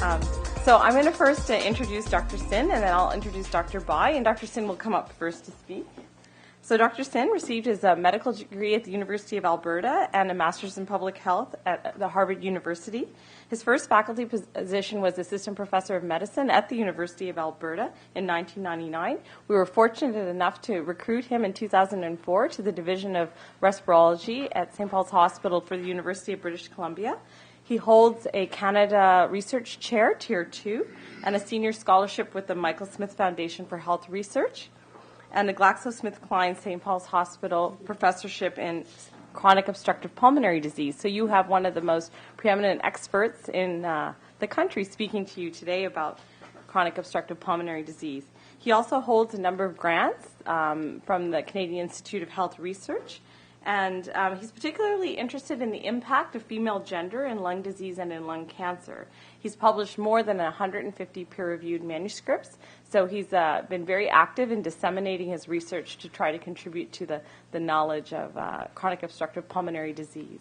Um, so I'm going to first introduce Dr. Sin, and then I'll introduce Dr. Bai, and Dr. Sin will come up first to speak. So Dr. Sin received his medical degree at the University of Alberta and a master's in public health at the Harvard University. His first faculty position was assistant professor of medicine at the University of Alberta in 1999. We were fortunate enough to recruit him in 2004 to the Division of Respirology at St. Paul's Hospital for the University of British Columbia. He holds a Canada Research Chair, Tier 2, and a senior scholarship with the Michael Smith Foundation for Health Research, and the GlaxoSmithKline St. Paul's Hospital professorship in chronic obstructive pulmonary disease. So you have one of the most preeminent experts in the country speaking to you today about chronic obstructive pulmonary disease. He also holds a number of grants from the Canadian Institute of Health Research, and he's particularly interested in the impact of female gender in lung disease and in lung cancer. He's published more than 150 peer-reviewed manuscripts, so he's been very active in disseminating his research to try to contribute to the knowledge of chronic obstructive pulmonary disease.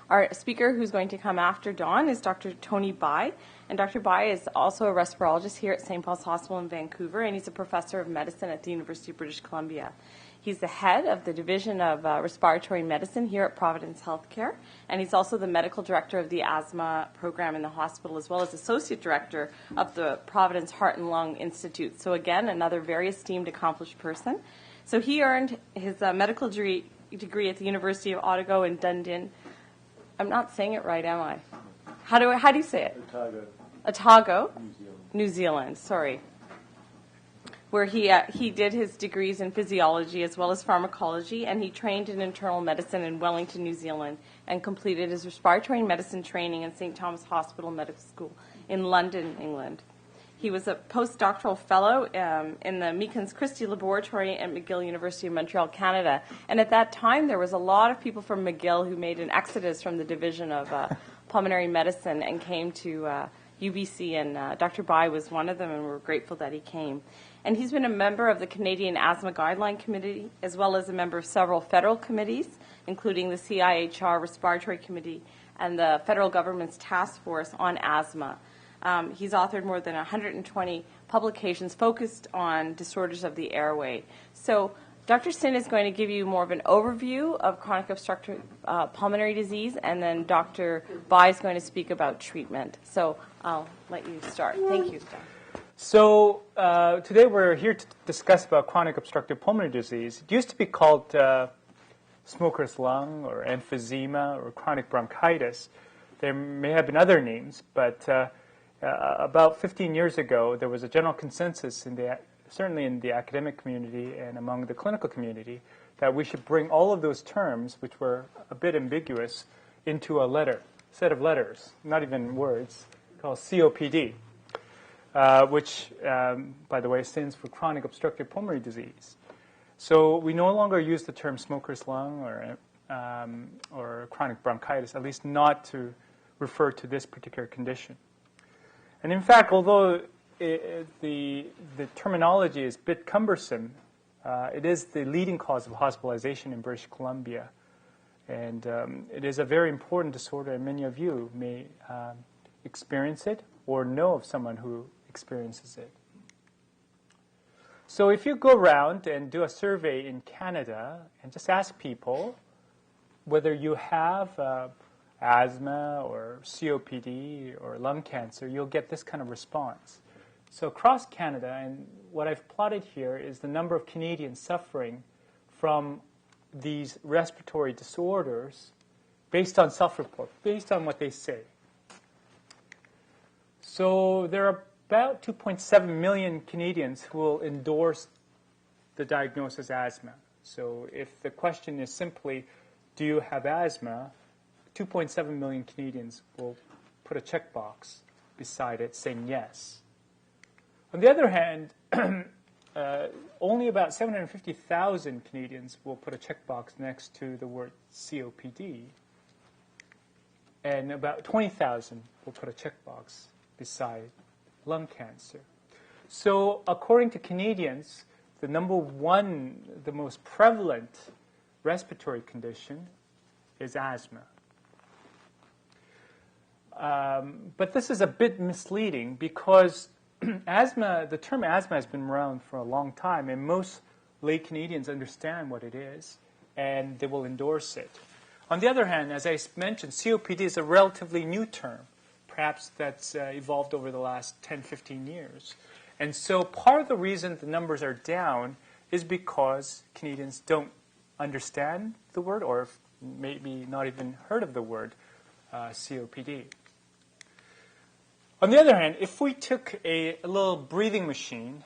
Our speaker who's going to come after Dawn is Dr. Tony Bai, and Dr. Bai is also a respirologist here at St. Paul's Hospital in Vancouver, and he's a professor of medicine at the University of British Columbia. He's the head of the Division of Respiratory Medicine here at Providence Healthcare, and he's also the medical director of the asthma program in the hospital, as well as associate director of the Providence Heart and Lung Institute. So again, another very esteemed, accomplished person. So he earned his medical degree at the University of Otago in Dunedin. I'm not saying it right, am I? How do you say it? Otago, New Zealand. Sorry. Where he did his degrees in physiology as well as pharmacology, and he trained in internal medicine in Wellington, New Zealand, and completed his respiratory medicine training in St. Thomas Hospital Medical School in London, England. He was a postdoctoral fellow in the Meekins Christie Laboratory at McGill University of Montreal, Canada, and at that time there was a lot of people from McGill who made an exodus from the Division of Pulmonary Medicine and came to UBC, and Dr. Bai was one of them, and we're grateful that he came. And he's been a member of the Canadian Asthma Guideline Committee, as well as a member of several federal committees, including the CIHR Respiratory Committee and the federal government's task force on asthma. He's authored more than 120 publications focused on disorders of the airway. So Dr. Sin is going to give you more of an overview of chronic obstructive pulmonary disease, and then Dr. Bai is going to speak about treatment. So I'll let you start. Thank you, Dr. So today we're here to discuss about chronic obstructive pulmonary disease. It used to be called smoker's lung or emphysema or chronic bronchitis. There may have been other names, but about 15 years ago there was a general consensus, certainly in the academic community and among the clinical community, that we should bring all of those terms, which were a bit ambiguous, into a set of letters, not even words, called COPD. Which, by the way, stands for chronic obstructive pulmonary disease. So we no longer use the term smoker's lung or chronic bronchitis, at least not to refer to this particular condition. And in fact, although the terminology is a bit cumbersome, it is the leading cause of hospitalization in British Columbia. And it is a very important disorder, and many of you may experience it or know of someone who experiences it. So if you go around and do a survey in Canada and just ask people whether you have asthma or COPD or lung cancer, you'll get this kind of response. So across Canada, and what I've plotted here is the number of Canadians suffering from these respiratory disorders based on self-report, based on what they say. So there are about 2.7 million Canadians who will endorse the diagnosis asthma. So if the question is simply, do you have asthma, 2.7 million Canadians will put a checkbox beside it saying yes. On the other hand, only about 750,000 Canadians will put a checkbox next to the word COPD, and about 20,000 will put a checkbox beside lung cancer. So according to Canadians, the most prevalent respiratory condition is asthma. But this is a bit misleading because the term asthma has been around for a long time, and most lay Canadians understand what it is, and they will endorse it. On the other hand, as I mentioned, COPD is a relatively new term. Perhaps that's evolved over the last 10, 15 years. And so part of the reason the numbers are down is because Canadians don't understand the word or maybe not even heard of the word COPD. On the other hand, if we took a little breathing machine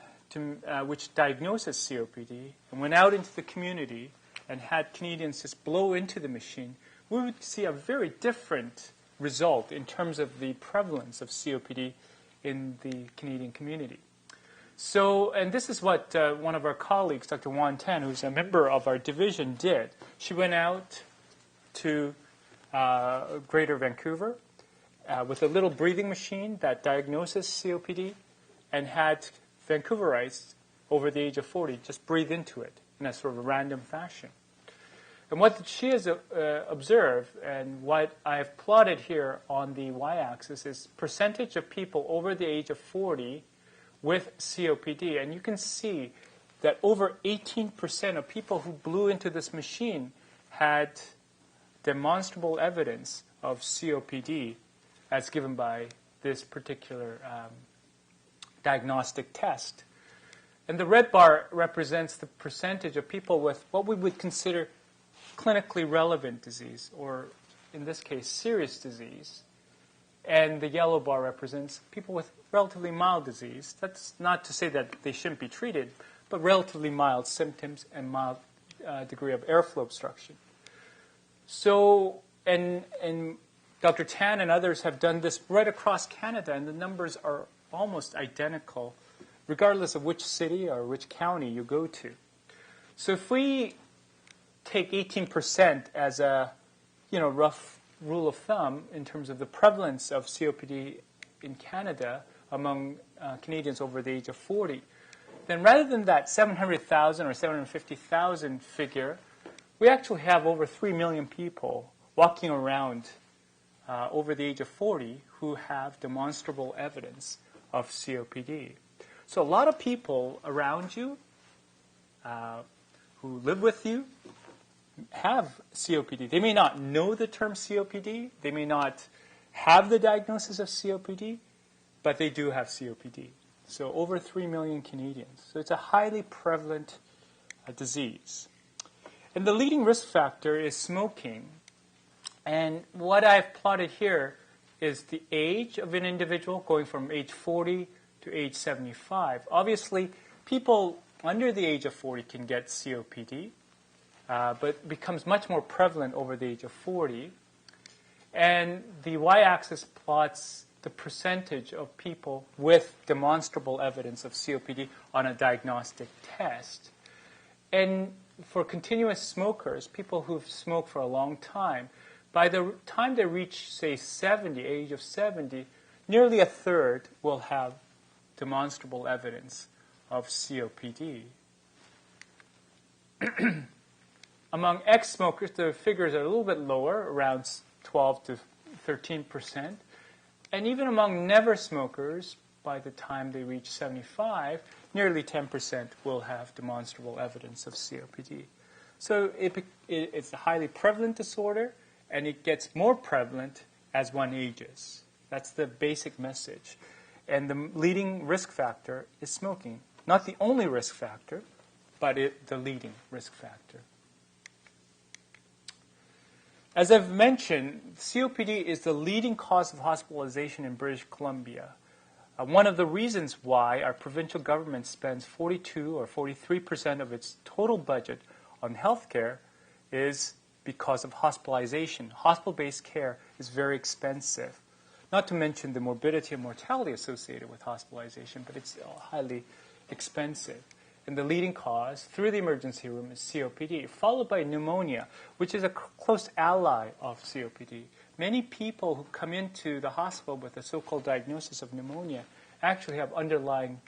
which diagnoses COPD and went out into the community and had Canadians just blow into the machine, we would see a very different result in terms of the prevalence of COPD in the Canadian community. So, and this is what one of our colleagues, Dr. Wan Tan, who's a member of our division, did. She went out to Greater Vancouver with a little breathing machine that diagnoses COPD and had Vancouverites over the age of 40 just breathe into it in a sort of a random fashion. And what she has observed, and what I've plotted here on the y-axis, is percentage of people over the age of 40 with COPD. And you can see that over 18% of people who blew into this machine had demonstrable evidence of COPD as given by this particular diagnostic test. And the red bar represents the percentage of people with what we would consider clinically relevant disease, or in this case, serious disease. And the yellow bar represents people with relatively mild disease. That's not to say that they shouldn't be treated, but relatively mild symptoms and mild degree of airflow obstruction. So, and Dr. Tan and others have done this right across Canada, and the numbers are almost identical, regardless of which city or which county you go to. So if we take 18% as a rough rule of thumb in terms of the prevalence of COPD in Canada among Canadians over the age of 40, then rather than that 700,000 or 750,000 figure, we actually have over 3 million people walking around over the age of 40 who have demonstrable evidence of COPD. So a lot of people around you who live with you have COPD. They may not know the term COPD. They may not have the diagnosis of COPD, but they do have COPD. So over 3 million Canadians. So it's a highly prevalent disease. And the leading risk factor is smoking. And what I've plotted here is the age of an individual going from age 40 to age 75. Obviously, people under the age of 40 can get COPD. But becomes much more prevalent over the age of 40. And the y-axis plots the percentage of people with demonstrable evidence of COPD on a diagnostic test. And for continuous smokers, people who've smoked for a long time, by the time they reach, say, age of 70, nearly a third will have demonstrable evidence of COPD. Among ex-smokers, the figures are a little bit lower, around 12 to 13%. And even among never smokers, by the time they reach 75, nearly 10% will have demonstrable evidence of COPD. So it's a highly prevalent disorder, and it gets more prevalent as one ages. That's the basic message. And the leading risk factor is smoking. Not the only risk factor, but the leading risk factor. As I've mentioned, COPD is the leading cause of hospitalization in British Columbia. One of the reasons why our provincial government spends 42 or 43% of its total budget on healthcare is because of hospitalization. Hospital-based care is very expensive. Not to mention the morbidity and mortality associated with hospitalization, but it's highly expensive. And the leading cause through the emergency room is COPD, followed by pneumonia, which is a close ally of COPD. Many people who come into the hospital with a so-called diagnosis of pneumonia actually have underlying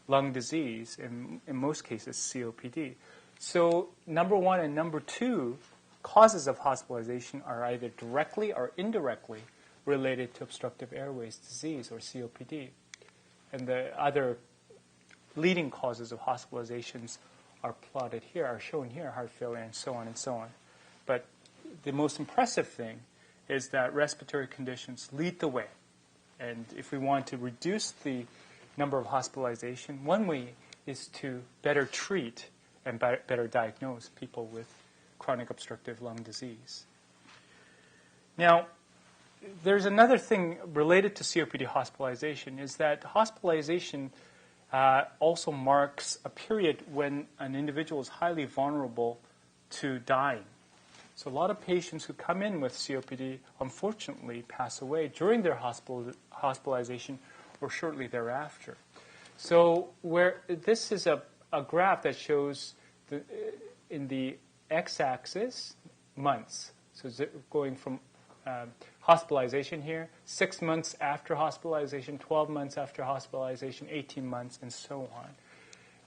lung disease, in most cases COPD. So number one and number two causes of hospitalization are either directly or indirectly related to obstructive airways disease, or COPD. And the other leading causes of hospitalizations are plotted here, are shown here, heart failure, and so on and so on. But the most impressive thing is that respiratory conditions lead the way. And if we want to reduce the number of hospitalizations, one way is to better treat and better diagnose people with chronic obstructive lung disease. Now, there's another thing related to COPD hospitalization, is that hospitalization also marks a period when an individual is highly vulnerable to dying. So a lot of patients who come in with COPD, unfortunately, pass away during their hospitalization or shortly thereafter. So this is a graph that shows in the x-axis months. So going from hospitalization here, 6 months after hospitalization, 12 months after hospitalization, 18 months, and so on.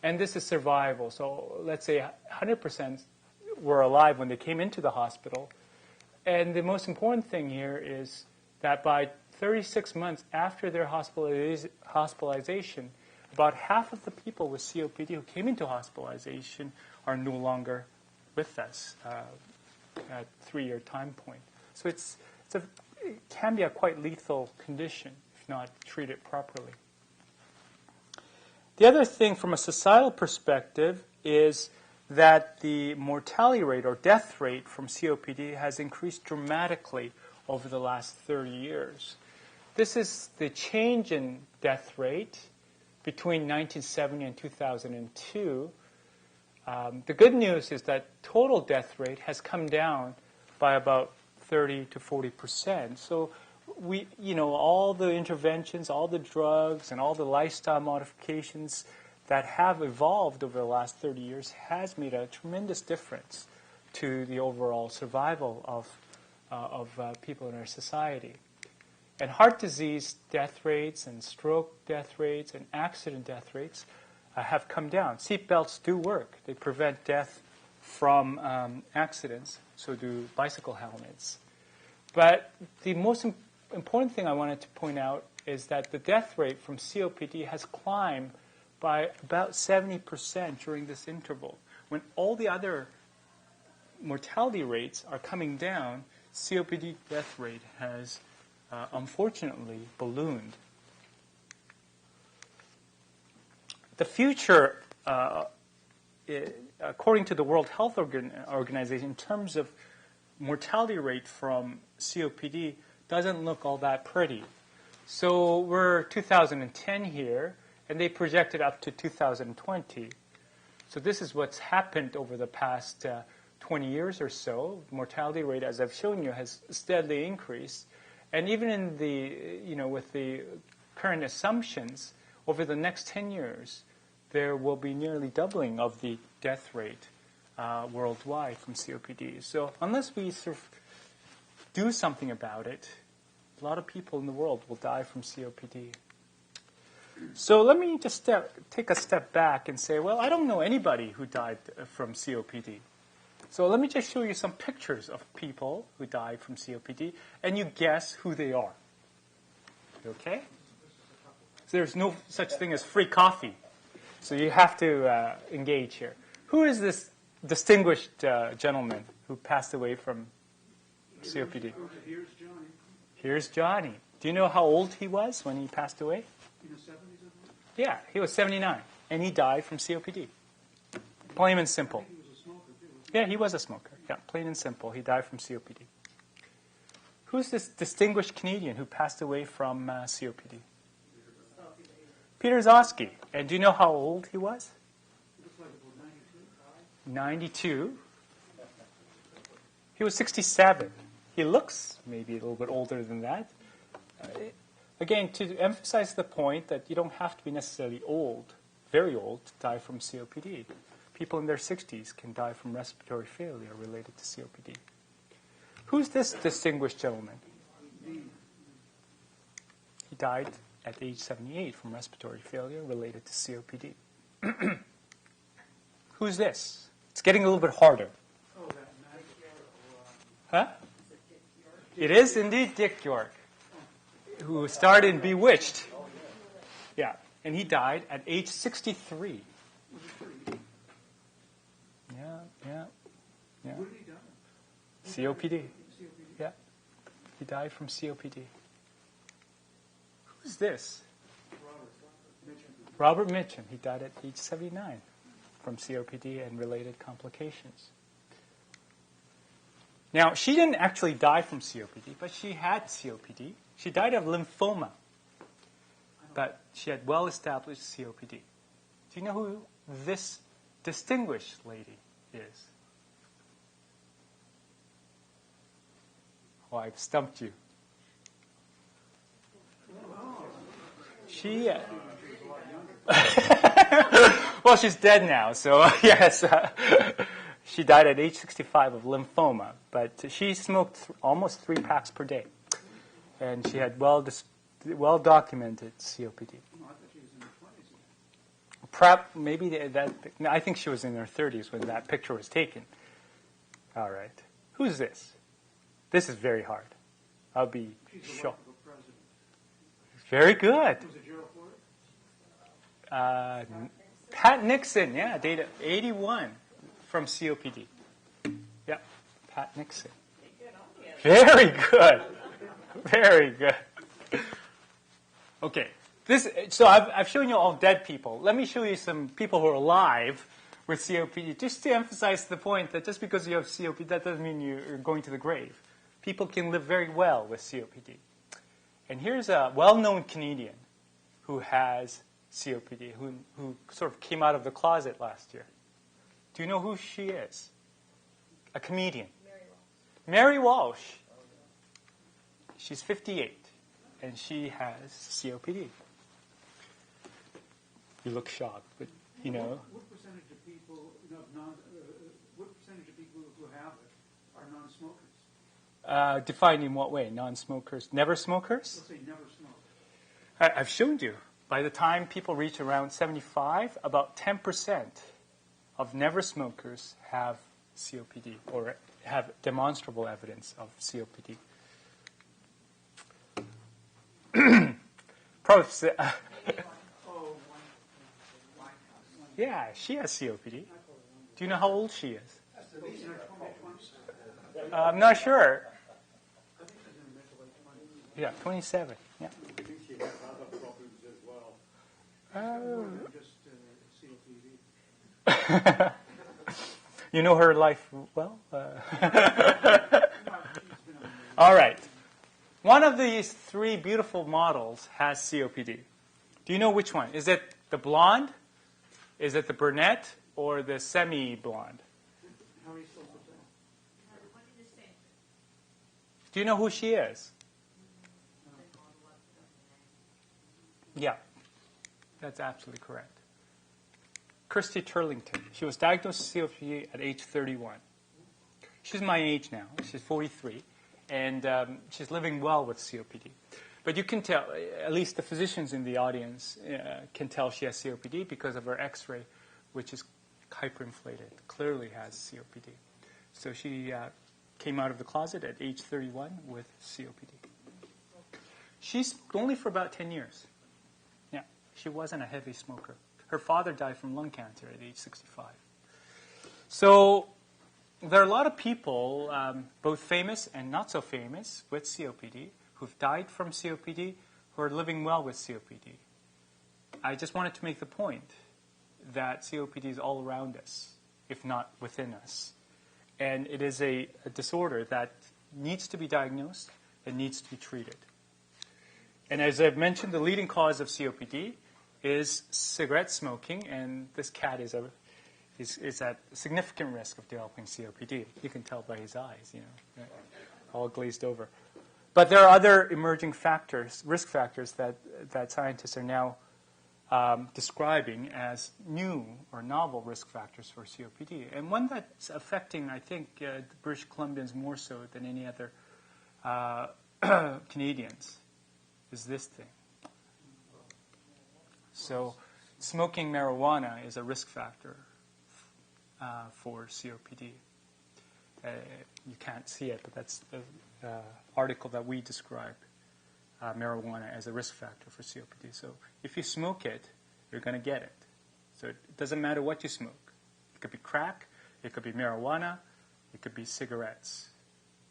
And this is survival. So let's say 100% were alive when they came into the hospital. And the most important thing here is that by 36 months after their hospitalization, about half of the people with COPD who came into hospitalization are no longer with us at 3-year time point. So it can be a quite lethal condition if not treated properly. The other thing from a societal perspective is that the mortality rate or death rate from COPD has increased dramatically over the last 30 years. This is the change in death rate between 1970 and 2002. The good news is that total death rate has come down by about 30 to 40%. So all the interventions, all the drugs, and all the lifestyle modifications that have evolved over the last 30 years has made a tremendous difference to the overall survival of people in our society. And heart disease death rates and stroke death rates and accident death rates have come down. Seatbelts do work. They prevent death from accidents, so do bicycle helmets. But the most important thing I wanted to point out is that the death rate from COPD has climbed by about 70% during this interval. When all the other mortality rates are coming down, COPD death rate has unfortunately ballooned. The future, according to the World Health Organization, in terms of mortality rate from COPD, doesn't look all that pretty. So we're 2010 here, and they projected up to 2020. So this is what's happened over the past 20 years or so. Mortality rate, as I've shown you, has steadily increased. And even in with the current assumptions, over the next 10 years, there will be nearly doubling of the death rate worldwide from COPD. So unless we sort of do something about it, a lot of people in the world will die from COPD. So let me just take a step back and say, well, I don't know anybody who died from COPD. So let me just show you some pictures of people who died from COPD, and you guess who they are. Okay? So there's no such thing as free coffee. So you have to engage here. Who is this distinguished gentleman who passed away from COPD? Here's Johnny. Here's Johnny. Do you know how old he was when he passed away? In the 70s, I believe? Yeah, he was 79, and he died from COPD. Plain and simple. He was a smoker, too. Yeah, he was a smoker. Yeah, plain and simple. He died from COPD. Who's this distinguished Canadian who passed away from COPD? Peter Zosky. And do you know how old he was? He looks like about 92. 92. He was 67. He looks maybe a little bit older than that. Again, to emphasize the point that you don't have to be necessarily old, very old, to die from COPD. People in their 60s can die from respiratory failure related to COPD. Who's this distinguished gentleman? He died at age 78 from respiratory failure related to COPD. Who's this? It's getting a little bit harder. Oh, that night. Huh? It is indeed Dick York. who starred in Bewitched. Yeah, and he died at age 63. Yeah. What did he die? COPD. Yeah, he died from COPD. Who's this? Robert Mitchum. He died at age 79 from COPD and related complications. Now, she didn't actually die from COPD, but she had COPD. She died of lymphoma, but she had well-established COPD. Do you know who this distinguished lady is? Oh, I've stumped you. She, well, she's dead now, so yes. She died at age 65 of lymphoma, but she smoked almost 3 packs per day, and she had well-documented COPD. No, I thought she was in her 20s. Perhaps maybe that. No, I think she was in her 30s when that picture was taken. All right, who's this? This is very hard. I'll be She's the wife shocked. of a president. Very good. Was it Gerald Ford? Pat Nixon, yeah, dated 81 from COPD. Yeah, Pat Nixon. Very good. Very good. Okay, so I've shown you all dead people. Let me show you some people who are alive with COPD, just to emphasize the point that just because you have COPD, that doesn't mean you're going to the grave. People can live very well with COPD. And here's a well-known Canadian who has COPD, who sort of came out of the closet last year. Do you know who she is? A comedian. Mary Walsh. She's 58, and she has COPD. You look shocked, but you know. What percentage of people, what percentage of people who have it are non-smokers? Defined in what way? Non-smokers? Never smokers? Let's say never smoked. I've shown you. By the time people reach around 75, about 10% of never smokers have COPD or have demonstrable evidence of COPD. Yeah, she has COPD. Do you know how old she is? I'm not sure. Yeah, 27. Yeah. I think she has other problems as well. Just COPD. You know her life well? All right. One of these 3 beautiful models has COPD. Do you know which one? Is it the blonde? Is it the brunette? Or the semi-blonde? How are you supposed to tell? Do you know who she is? Yeah, that's absolutely correct. Kirsty Turlington. She was diagnosed with COPD at age 31. She's my age now. She's 43, and she's living well with COPD. But you can tell, at least the physicians in the audience can tell she has COPD because of her X-ray, which is hyperinflated. Clearly has COPD. So she came out of the closet at age 31 with COPD. She's only for about 10 years. Yeah, she wasn't a heavy smoker. Her father died from lung cancer at age 65. So there are a lot of people, both famous and not so famous, with COPD, who've died from COPD, who are living well with COPD. I just wanted to make the point that COPD is all around us, if not within us. And it is a disorder that needs to be diagnosed and needs to be treated. And as I've mentioned, the leading cause of COPD is cigarette smoking, and this cat is at significant risk of developing COPD. You can tell by his eyes, all glazed over. But there are other emerging factors, risk factors, that scientists are now describing as new or novel risk factors for COPD. And one that's affecting, I think, the British Columbians more so than any other Canadians is this thing. So smoking marijuana is a risk factor for COPD. You can't see it, but that's the article that we described marijuana as a risk factor for COPD. So if you smoke it, you're going to get it. So it doesn't matter what you smoke. It could be crack, it could be marijuana, it could be cigarettes,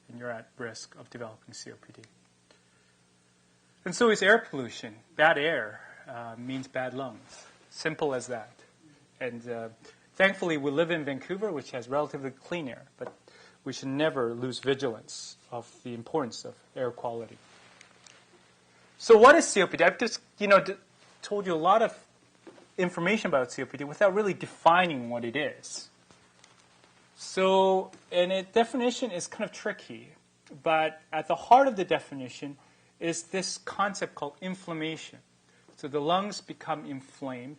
and you're at risk of developing COPD. And so is air pollution. Bad air means bad lungs. Simple as that. And thankfully, we live in Vancouver, which has relatively clean air, but we should never lose vigilance of the importance of air quality. So what is COPD? I've just, told you a lot of information about COPD without really defining what it is. So, and a definition is kind of tricky, but at the heart of the definition is this concept called inflammation. So the lungs become inflamed,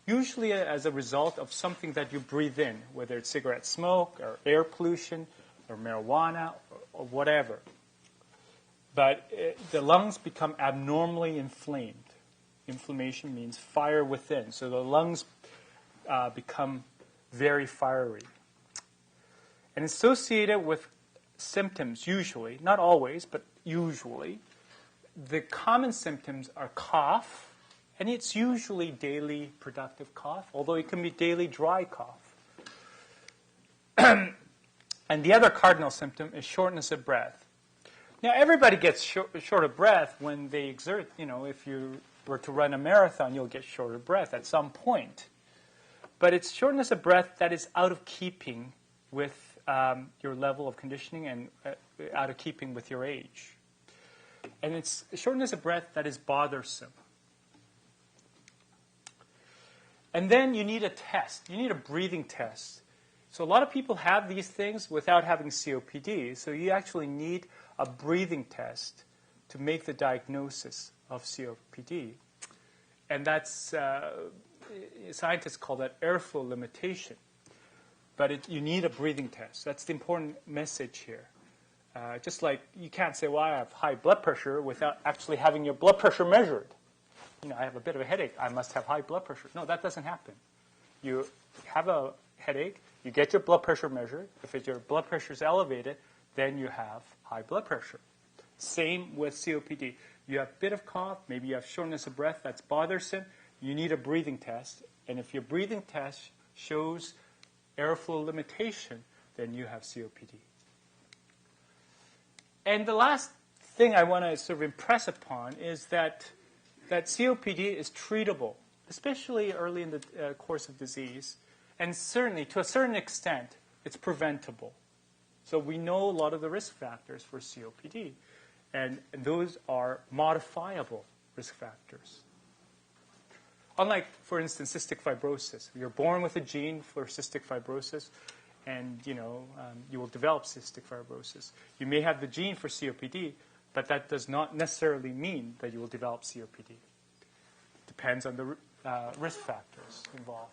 usually as a result of something that you breathe in, whether it's cigarette smoke or air pollution or marijuana or whatever. But the lungs become abnormally inflamed. Inflammation means fire within. So the lungs become very fiery. And associated with symptoms, usually, not always, but usually, the common symptoms are cough, and it's usually daily productive cough, although it can be daily dry cough. And the other cardinal symptom is shortness of breath. Now, everybody gets short of breath when they exert. If you were to run a marathon, you'll get short of breath at some point. But it's shortness of breath that is out of keeping with your level of conditioning and out of keeping with your age. And it's shortness of breath that is bothersome. And then you need a test. You need a breathing test. So a lot of people have these things without having COPD. So you actually need a breathing test to make the diagnosis of COPD. And that's, scientists call that airflow limitation. But you need a breathing test. That's the important message here. Just like you can't say, well, I have high blood pressure without actually having your blood pressure measured. I have a bit of a headache. I must have high blood pressure. No, that doesn't happen. You have a headache. You get your blood pressure measured. If your blood pressure is elevated, then you have high blood pressure. Same with COPD. You have a bit of cough. Maybe you have shortness of breath that's bothersome. You need a breathing test. And if your breathing test shows airflow limitation, then you have COPD. And the last thing I want to sort of impress upon is that COPD is treatable, especially early in the course of disease. And certainly, to a certain extent, it's preventable. So we know a lot of the risk factors for COPD. And those are modifiable risk factors. Unlike, for instance, cystic fibrosis. You're born with a gene for cystic fibrosis, and you will develop cystic fibrosis. You may have the gene for COPD, but that does not necessarily mean that you will develop COPD. It depends on the risk factors involved.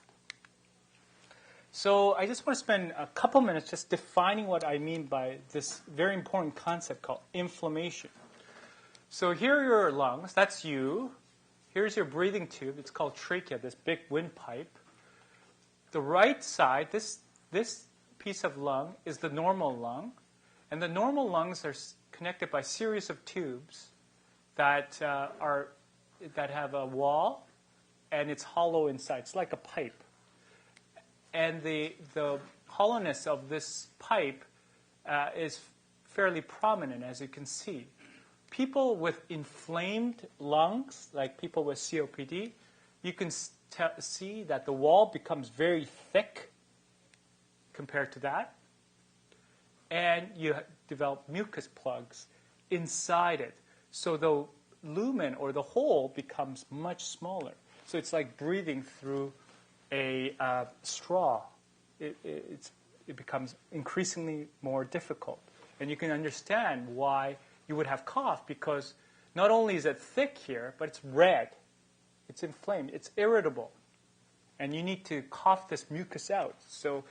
So I just want to spend a couple minutes just defining what I mean by this very important concept called inflammation. So here are your lungs. That's you. Here's your breathing tube. It's called trachea, this big windpipe. The right side, this piece of lung, is the normal lung. And the normal lungs are connected by a series of tubes that have a wall, and it's hollow inside. It's like a pipe. And the hollowness of this pipe is fairly prominent, as you can see. People with inflamed lungs, like people with COPD, you can see that the wall becomes very thick compared to that. And you develop mucus plugs inside it. So the lumen, or the hole, becomes much smaller. So it's like breathing through a straw. It becomes increasingly more difficult. And you can understand why you would have cough, because not only is it thick here, but it's red. It's inflamed. It's irritable. And you need to cough this mucus out. So,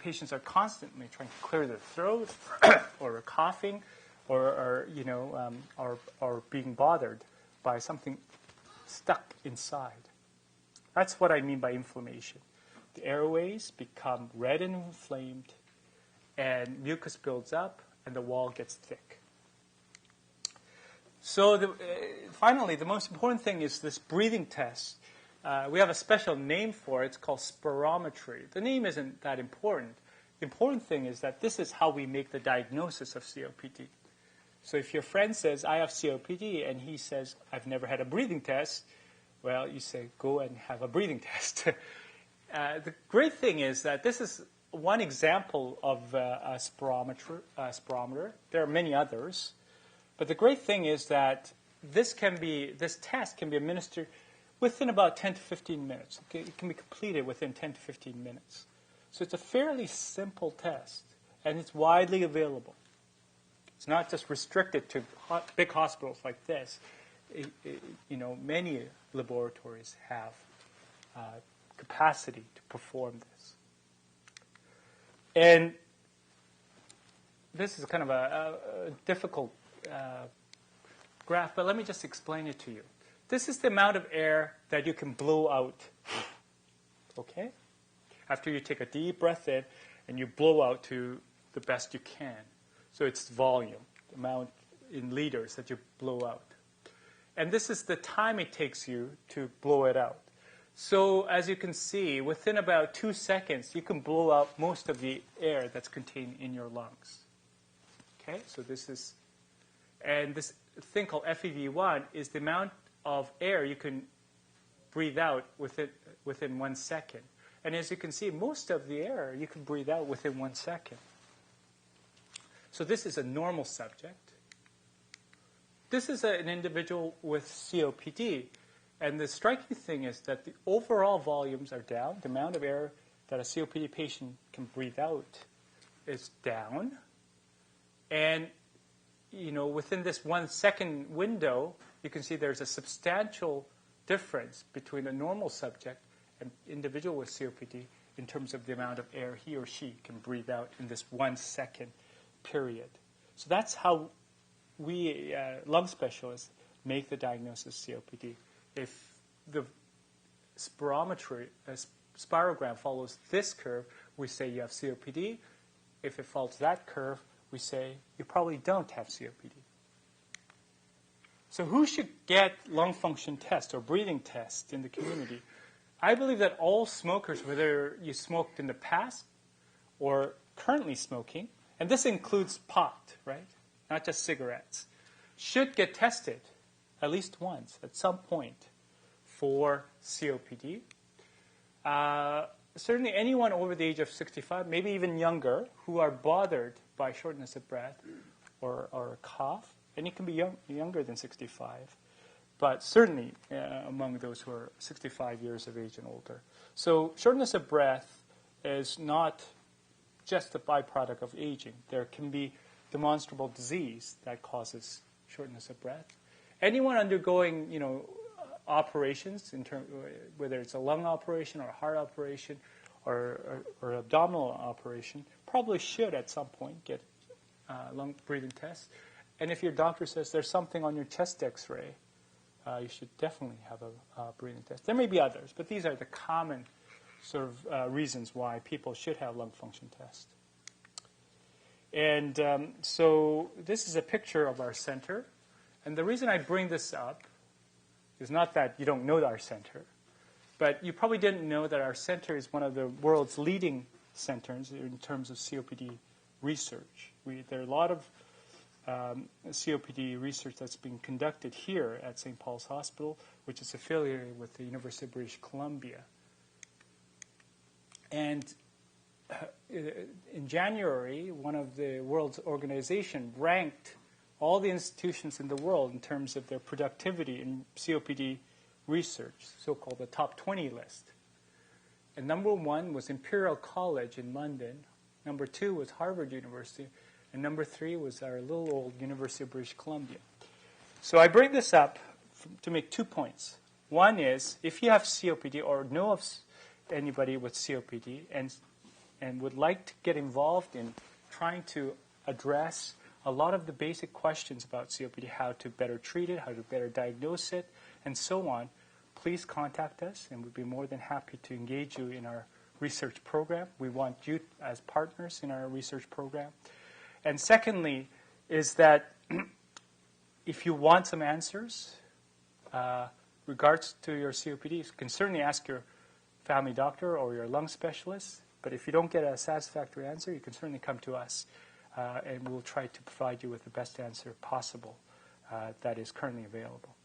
patients are constantly trying to clear their throat or coughing or being bothered by something stuck inside. That's what I mean by inflammation. The airways become red and inflamed, and mucus builds up, and the wall gets thick. So finally, the most important thing is this breathing test. We have a special name for it. It's called spirometry. The name isn't that important. The important thing is that this is how we make the diagnosis of COPD. So if your friend says, I have COPD, and he says, I've never had a breathing test, well, you say, go and have a breathing test. The great thing is that this is one example of a spirometer. There are many others. But the great thing is that this test can be administered within about 10 to 15 minutes. Okay? It can be completed within 10 to 15 minutes. So it's a fairly simple test, and it's widely available. It's not just restricted to big hospitals like this. Many laboratories have capacity to perform this. And this is kind of a difficult graph, but let me just explain it to you. This is the amount of air that you can blow out, okay? After you take a deep breath in and you blow out to the best you can. So it's volume, the amount in liters that you blow out. And this is the time it takes you to blow it out. So as you can see, within about 2 seconds, you can blow out most of the air that's contained in your lungs. Okay, so this thing called FEV1 is the amount of air you can breathe out within 1 second. And as you can see, most of the air you can breathe out within 1 second. So this is a normal subject. This is an individual with COPD. And the striking thing is that the overall volumes are down. The amount of air that a COPD patient can breathe out is down. And, within this 1 second window, you can see there's a substantial difference between a normal subject and individual with COPD in terms of the amount of air he or she can breathe out in this 1 second period. So that's how we, lung specialists, make the diagnosis of COPD. If the spirogram follows this curve, we say you have COPD. If it follows that curve, we say you probably don't have COPD. So who should get lung function tests or breathing tests in the community? I believe that all smokers, whether you smoked in the past or currently smoking, and this includes pot, right? Not just cigarettes, should get tested at least once at some point for COPD. Certainly anyone over the age of 65, maybe even younger, who are bothered by shortness of breath or a cough, and it can be younger than 65, but certainly among those who are 65 years of age and older. So shortness of breath is not just a byproduct of aging. There can be demonstrable disease that causes shortness of breath. Anyone undergoing, operations, whether it's a lung operation or a heart operation or abdominal operation, probably should at some point get lung breathing tests. And if your doctor says there's something on your chest X-ray, you should definitely have a breathing test. There may be others, but these are the common sort of reasons why people should have lung function tests. And so this is a picture of our center. And the reason I bring this up is not that you don't know our center, but you probably didn't know that our center is one of the world's leading centers in terms of COPD research. There are a lot of COPD research that's being conducted here at St. Paul's Hospital, which is affiliated with the University of British Columbia. And in January, one of the world's organizations ranked all the institutions in the world in terms of their productivity in COPD research, so-called the top 20 list. And number 1 was Imperial College in London. Number 2 was Harvard University. And number 3 was our little old University of British Columbia. So I bring this up to make 2 points. One is, if you have COPD or know of anybody with COPD and would like to get involved in trying to address a lot of the basic questions about COPD, how to better treat it, how to better diagnose it, and so on, please contact us, and we'd be more than happy to engage you in our research program. We want you as partners in our research program. And secondly is that if you want some answers, regards to your COPD, you can certainly ask your family doctor or your lung specialist. But if you don't get a satisfactory answer, you can certainly come to us, and we'll try to provide you with the best answer possible that is currently available.